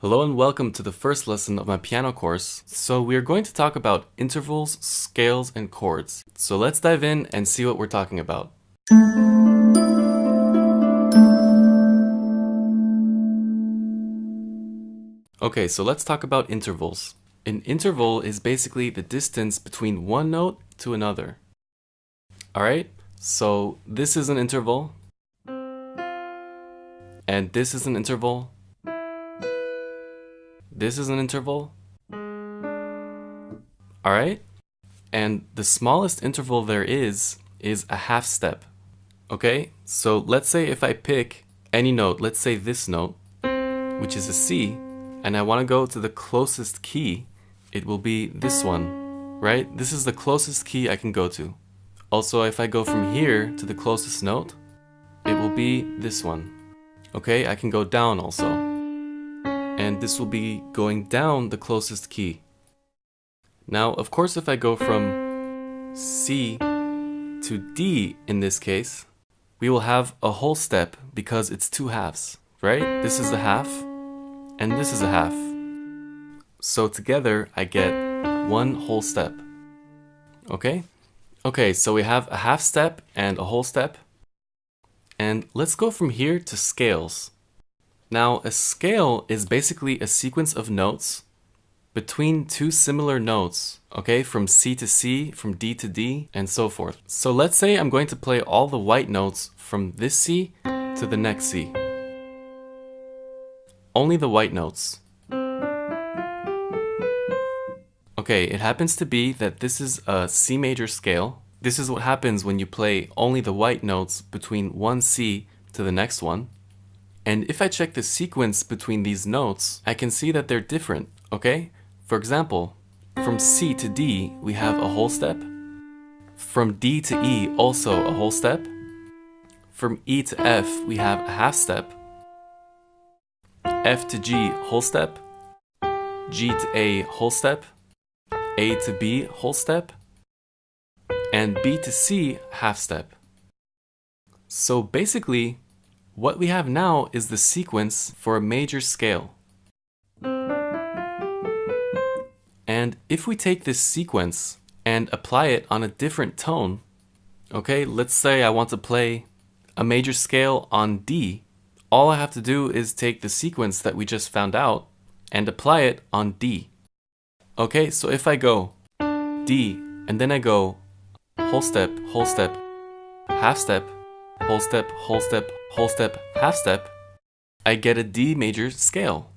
Hello and welcome to the first lesson of my piano course. So we are going to talk about intervals, scales, and chords. So let's dive in and see what we're talking about. Okay, so let's talk about intervals. An interval is basically the distance between one note to another. Alright, so this is an interval, and this is an interval. This is an interval. Alright? And the smallest interval there is a half step. Okay? So let's say if I pick any note, let's say this note, which is a C, and I want to go to the closest key, it will be this one, right? This is the closest key I can go to. Also, if I go from here to the closest note, it will be this one. Okay? I can go down also. And this will be going down the closest key. Now, of course, if I go from C to D in this case, we will have a whole step because it's two halves, right? This is a half, and this is a half. So together, I get one whole step. Okay? Okay, so we have a half step and a whole step. And let's go from here to scales. Now, a scale is basically a sequence of notes between two similar notes, okay, from C to C, from D to D, and so forth. So let's say I'm going to play all the white notes from this C to the next C. Only the white notes. Okay, it happens to be that this is a C major scale. This is what happens when you play only the white notes between one C to the next one. And if I check the sequence between these notes, I can see that they're different, okay? For example, from C to D, we have a whole step. From D to E, also a whole step. From E to F, we have a half step. F to G, whole step. G to A, whole step. A to B, whole step. And B to C, half step. So basically, what we have now is the sequence for a major scale. And if we take this sequence and apply it on a different tone, okay, let's say I want to play a major scale on D, all I have to do is take the sequence that we just found out and apply it on D. Okay, so if I go D, and then I go whole step, half step, whole step, whole step, whole step, half step, I get a D major scale.